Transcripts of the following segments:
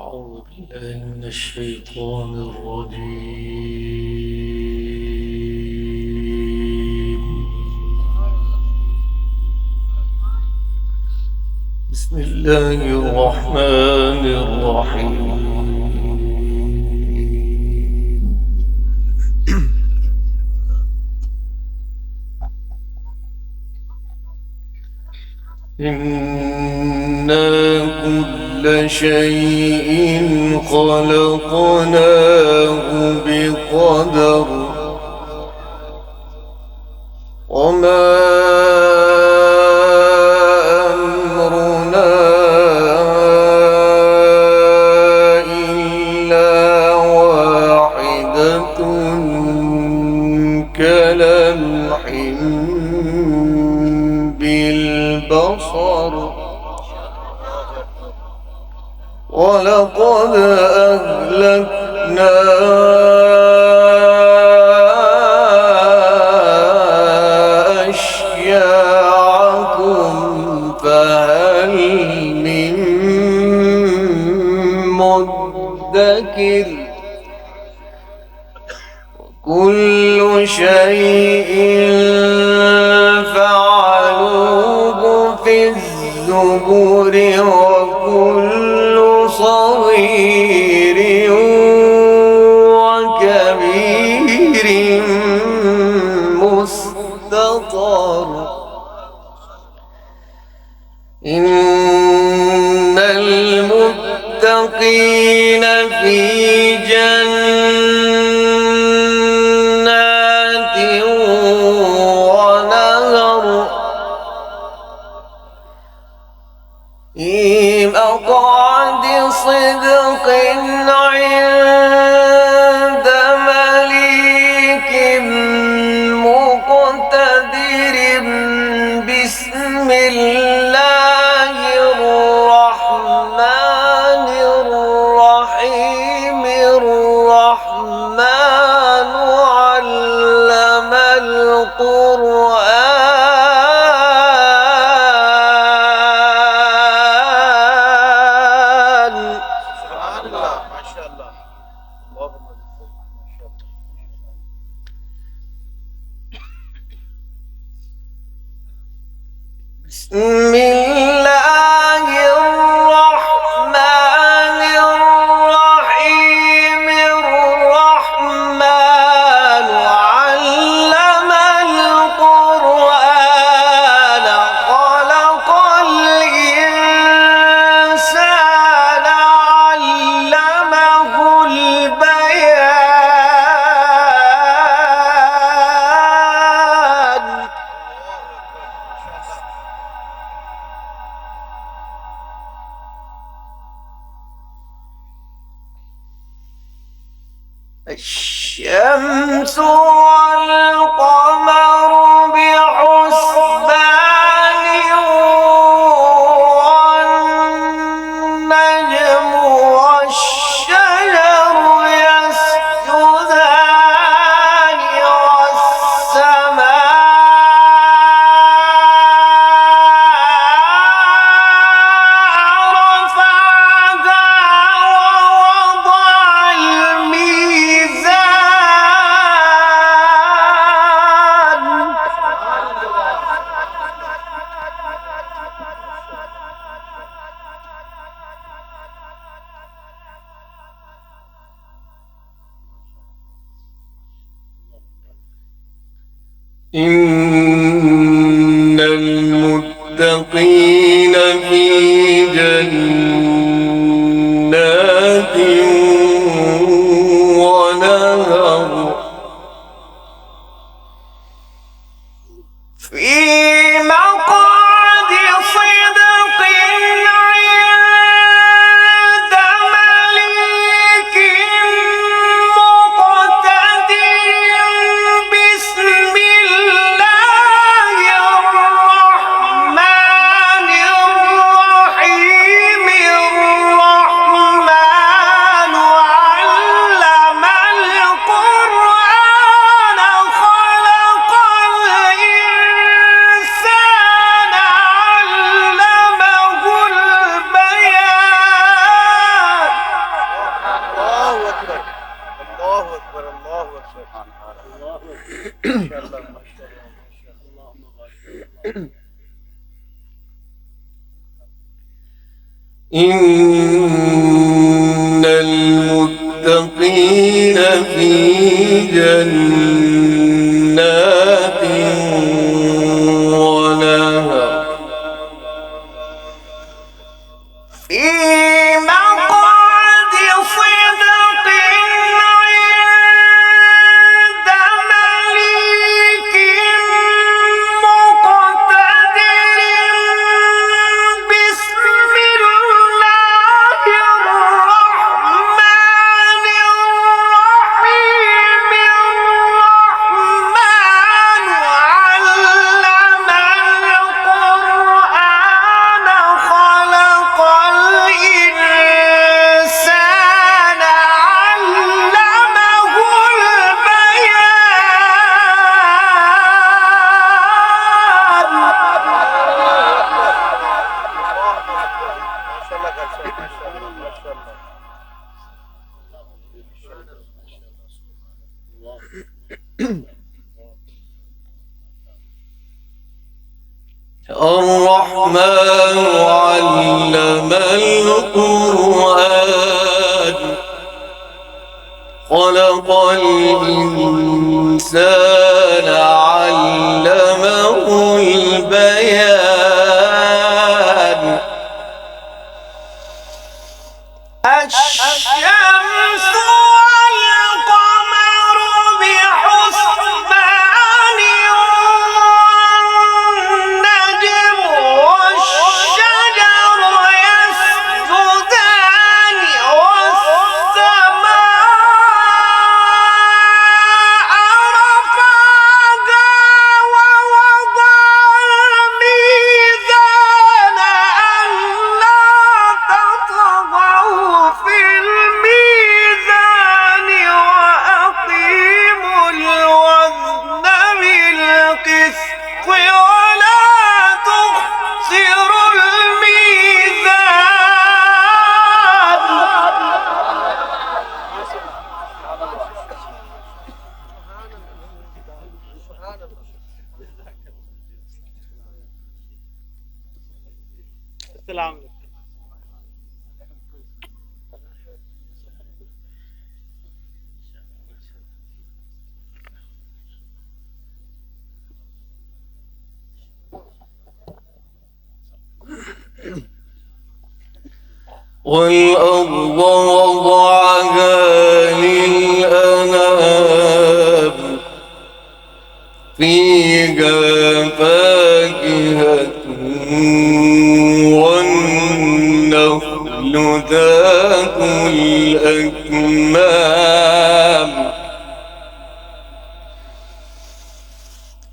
أعوذ بالله من الشيطان الرجيم. بسم الله الرحمن الرحيم. إنا كل شيء خلقناه بقدر وما أمرنا إلا واحدة كلمح بالبصر ولقد أهلكنا أشياعكم فهل من مدكر كل شيء فعلوه في الزبر وكل صغير وكبير مستطر إن المتقين في جنات ونهر في مقعد صدق عند مليك مقتدر بسم الله الرحمن الرحيم الرحمن علم القرآن. سبحان الله ما شاء الله. اللهم بسم الله الرحمن الرحيم الرحمن علم القرآن خلق الإنسان علمه البيان. الشمس والقمر بحسبان والنجم والشجر يسجدان والسماء رفعها ووضع الميزان. إن المتقين في جنات ونهر في مقعد صدق عند مليك مقتدر بسم الله إن المتقين في جنات ونهر في مقعد صدق عند مليك مقتدر بسم الله الرحمن الرحيم الرحمن علم القرآن خلق الإنسان علمه الرحمن علم القرآن خلق الإنسان علمه البيان الشمس والقمر بحسبان والنجم والشجر يسجدان والسماء رفعها ووضع الميزان ألا تطغوا في الميزان وأقيموا الوزن بالقسط ولا تخسروا الميزان السلام عليكم. والأرض وضعها للأنام فيها فاكهة والنخل ذات الأكمام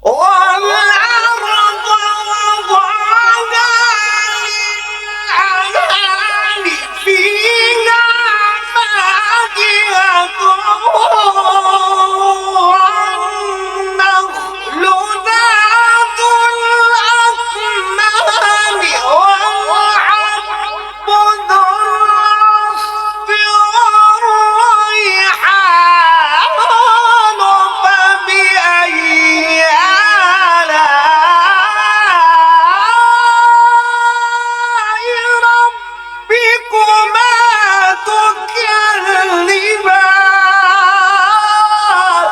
والأرض وضعها للأنام فيها فاكهة والنخل ذات الأكمام والحب ذو العصف والريحان فبأي آلاء ربكما تكذبان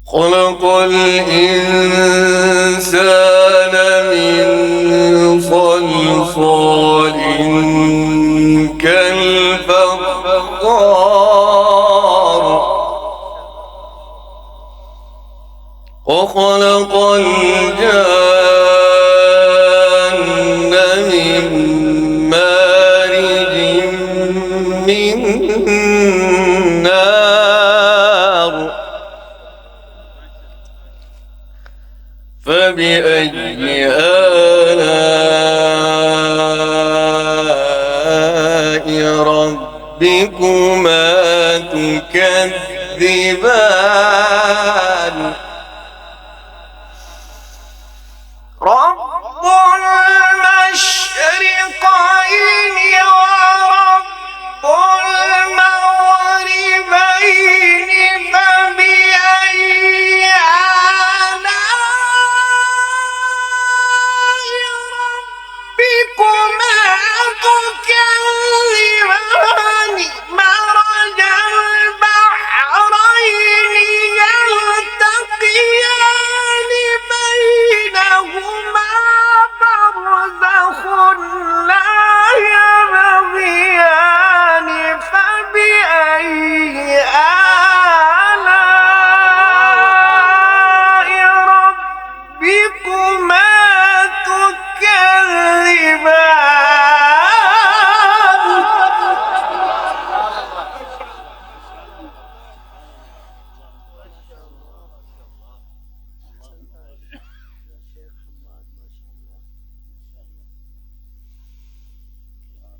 خلق الإنسان من صلصال كالفخار وخلق الجان من مارج من نار فبأي آلاء ربكما تكذبان رب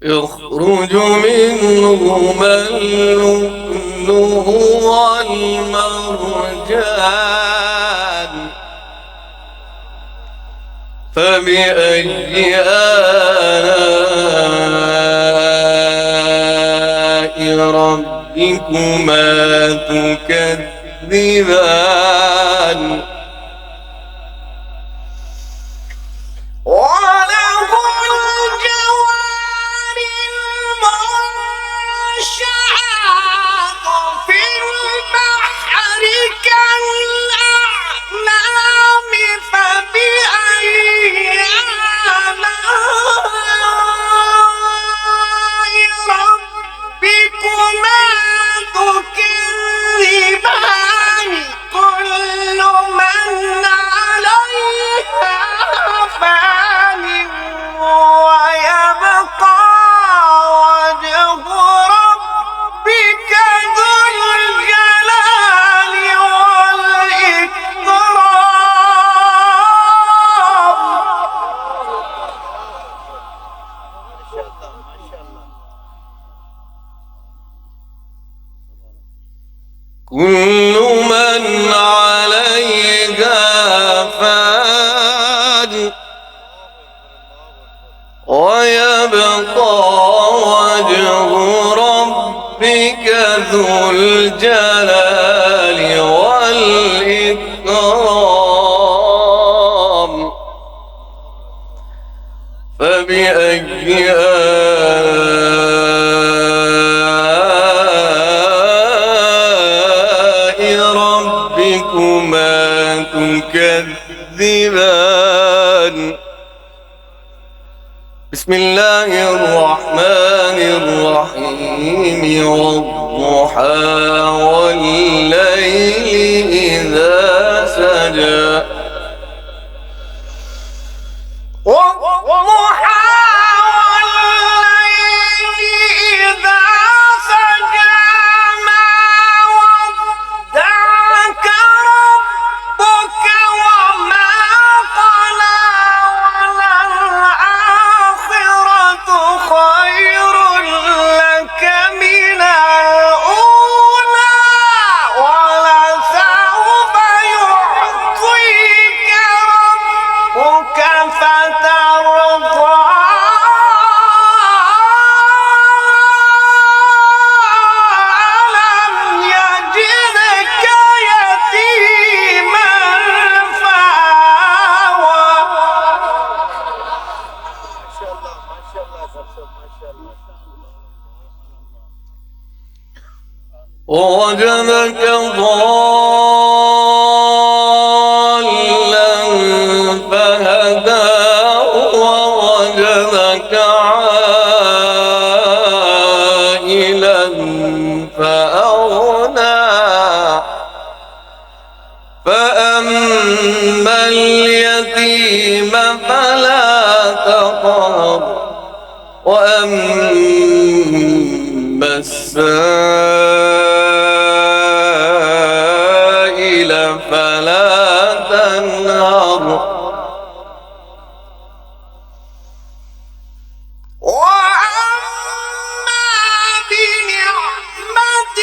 يخرج منهما اللؤلؤ والمرجان فبأي آلاء ربكما تكذبان وله الجوار المنشآت في البحر كالأعلام فبأي آلاء ربكما تكذبان كل من عليها فان ويبقى وجه ربك ذو الجلال والإكرام. ما شاء الله. كل من عليها فان ويبقى وجه ربك ذو الجلال والإكرام فبأي آلاء ربكما تكذبان. بسم الله الرحمن الرحيم والضحى والليل إذا سجى والضحى والليل إذا سجى ما ودعك ربك وما قلى وللآخرة خير لك من الأولى ولسوف يعطيك ربك فترضى. ألم يجدك يتيما فآوى ما شاء الله. ما شاء الله. ما شاء الله. ووجدك ضالا فهدى ووجدك عائلا فأغنى فأما اليتيم فلا تقهر وأما السائل فلا تنهر وأما بنعمة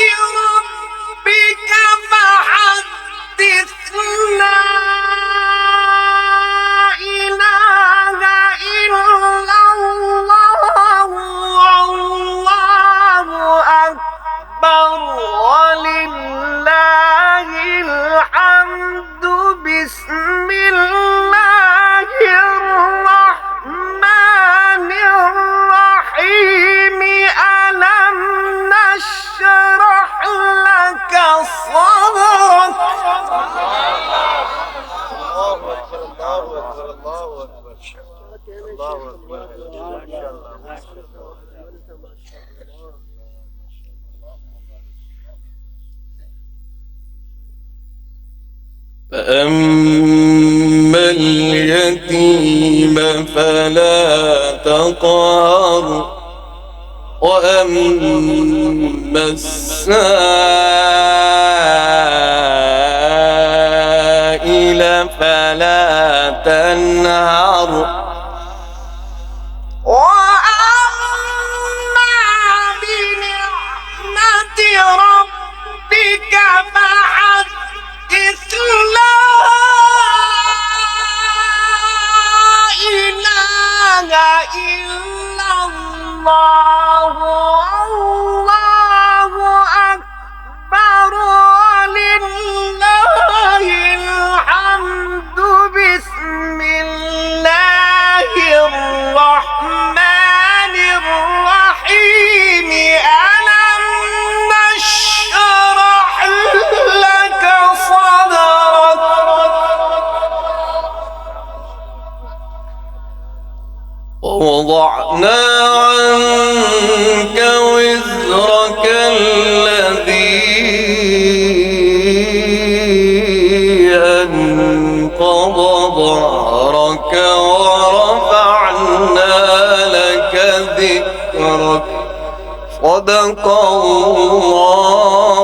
ربك فحدث. لا إله إلا الله والله أكبر ولله الحمد. بسم الله الرحمن الرحيم. ألم نشرح لك صدرك. الله أكبر. الله أكبر. الله أكبر. الله أكبر. ما شاء الله. ما شاء الله. فأما اليتيم فلا تقهر وأما السائل فلا تنهر وأما ووضعنا عنك وزرك الذي أنقض ظهرك ورفعنا لك ذكرك صدق الله